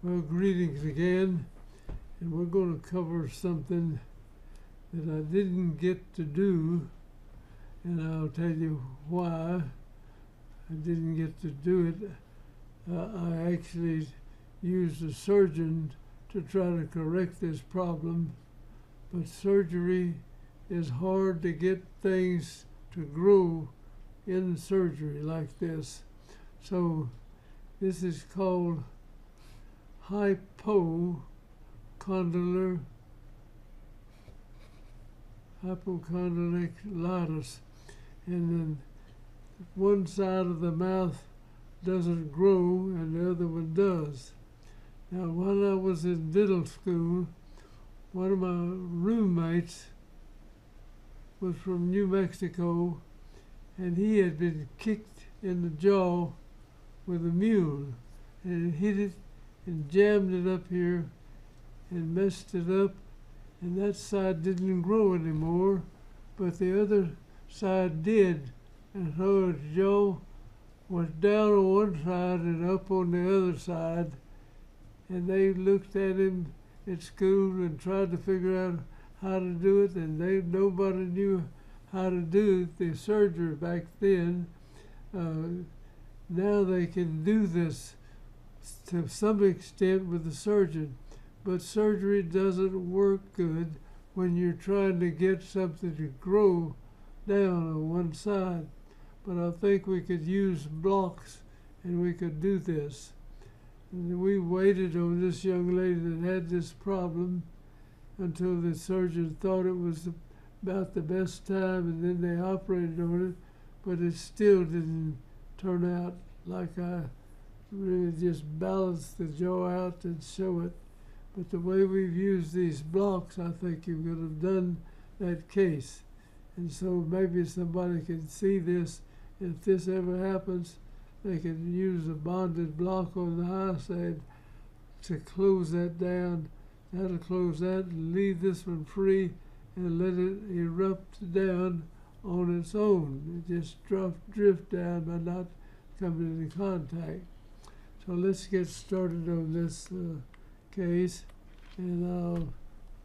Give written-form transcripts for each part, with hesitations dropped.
Well, greetings again, and we're going to cover something that I didn't get to do, and I'll tell you why I didn't get to do it. I actually used a surgeon to try to correct this problem, but surgery is hard to get things to grow in surgery like this. So this is called Condylar Hypocondylitis, and then one side of the mouth doesn't grow and the other one does. Now, when I was in dental school, one of my roommates was from New Mexico, and he had been kicked in the jaw with a mule, and it hit it and jammed it up here and messed it up, and that side didn't grow anymore, but the other side did, and so his jaw was down on one side and up on the other side, and they looked at him at school and tried to figure out how to do it, and nobody knew how to do the surgery back then. Now they can do this to some extent with the surgeon, but surgery doesn't work good when you're trying to get something to grow down on one side. But I think we could use blocks and we could do this. And we waited on this young lady that had this problem until the surgeon thought it was about the best time, and then they operated on it, but it still didn't turn out like I really just balanced the jaw out and show it. But the way we've used these blocks, I think you could have done that case. And so maybe somebody can see this. If this ever happens, they can use a bonded block on the high side to close that down. That'll close that and leave this one free and let it erupt down on its own. It just drift down by not coming into contact. So let's get started on this case, and I'll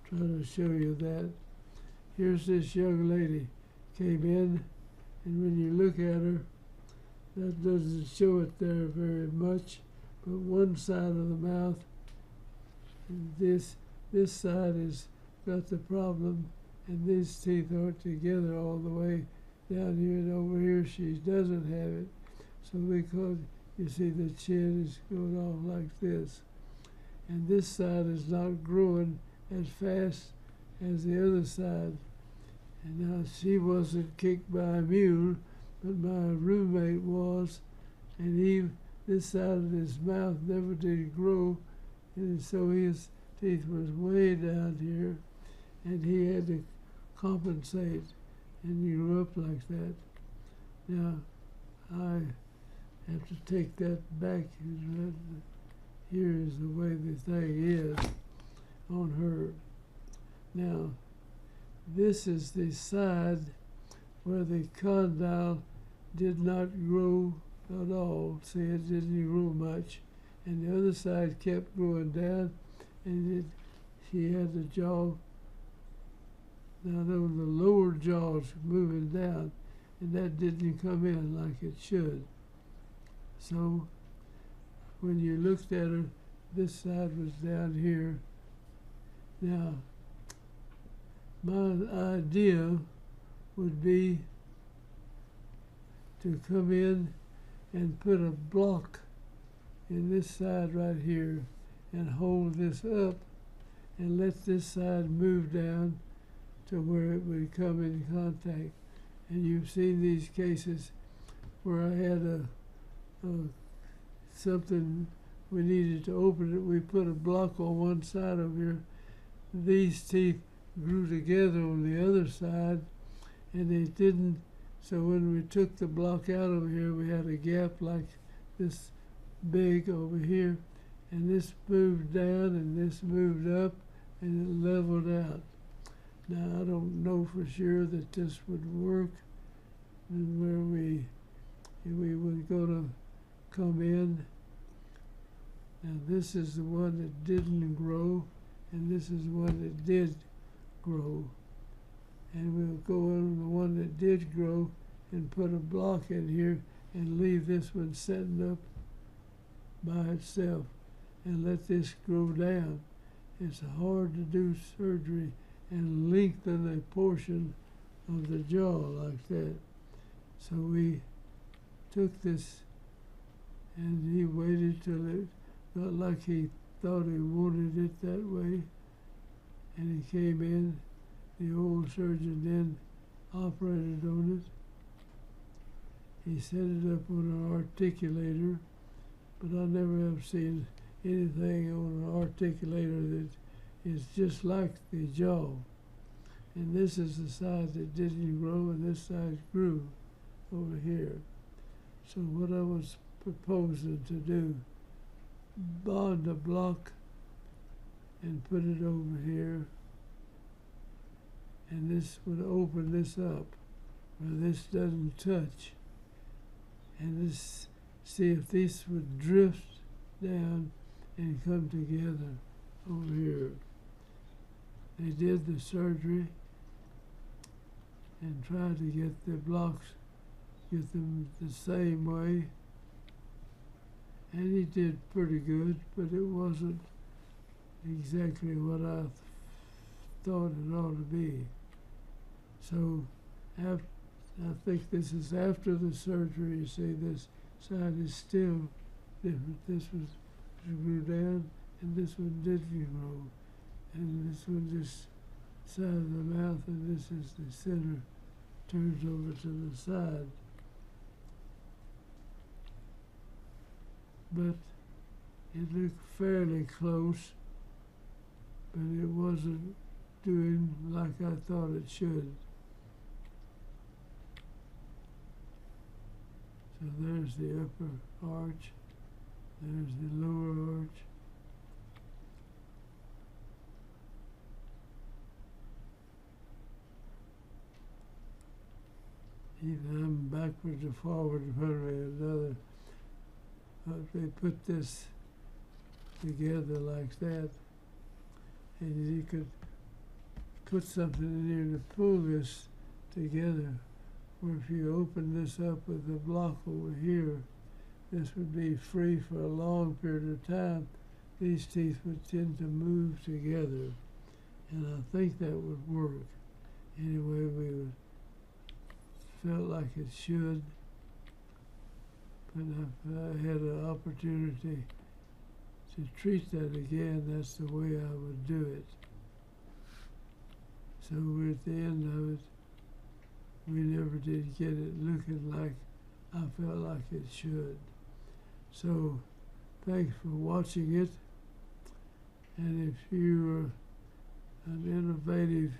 try to show you that. Here's this young lady came in, and when you look at her, that doesn't show it there very much, but one side of the mouth, this side has got the problem, and these teeth aren't together all the way down here, and over here she doesn't have it. So because you see the chin is going off like this, and this side is not growing as fast as the other side. And now she wasn't kicked by a mule, but my roommate was, and this side of his mouth never did grow, and so his teeth was way down here, and he had to compensate, and he grew up like that. Now, I have to take that back. Here is the way the thing is on her. Now, this is the side where the condyle did not grow at all. See, it didn't grow much. And the other side kept growing down, and she had the jaw, now the lower jaw's moving down, and that didn't come in like it should. So when you looked at her, this side was down here. Now, my idea would be to come in and put a block in this side right here and hold this up and let this side move down to where it would come in contact. And you've seen these cases where I had something we needed to open it. We put a block on one side of here. These teeth grew together on the other side, and they didn't. So when we took the block out of here, we had a gap like this big over here, and this moved down and this moved up, and it leveled out. Now, I don't know for sure that this would work, and where we were going to come in, Now this is the one that didn't grow, and this is the one that did grow. And we'll go on the one that did grow and put a block in here and leave this one setting up by itself and let this grow down. It's hard to do surgery and lengthen a portion of the jaw like that. So we took this and he waited till it got like he thought he wanted it that way, and he came in. The old surgeon then operated on it. He set it up on an articulator, but I never have seen anything on an articulator that is just like the jaw. And this is the side that didn't grow, and this side grew over here. So what I was proposing to do, bond a block and put it over here, and this would open this up where this doesn't touch, and this, see if this would drift down and come together over here. They did the surgery and tried to get the blocks, get them the same way, and he did pretty good, but it wasn't exactly what I thought it ought to be. So I think this is after the surgery. You see, this side is still different. This was grew down, and this one didn't grow. And this one just side of the mouth, and this is the center, turns over to the side. But it looked fairly close, but it wasn't doing like I thought it should. So there's the upper arch, there's the lower arch. Either I'm backwards or forward, one way or another. But they put this together like that, and you could put something in here to pull this together. Or if you open this up with the block over here, this would be free for a long period of time. These teeth would tend to move together, and I think that would work. Anyway, we felt like it should, but if I had an opportunity to treat that again, that's the way I would do it. So we're at the end of it. We never did get it looking like I felt like it should. So thanks for watching it. And if you're an innovative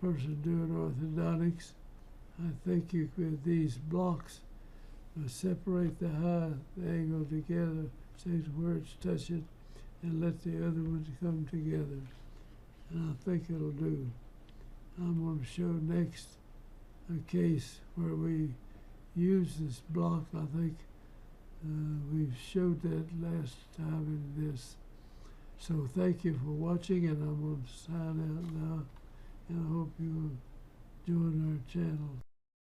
person doing orthodontics, I think you could, these blocks, separate the high angle together, say to where it's touching, and let the other ones come together. And I think it'll do. I'm going to show next a case where we use this block. I think we showed that last time in this. So thank you for watching, and I'm going to sign out now, and I hope you join our channel.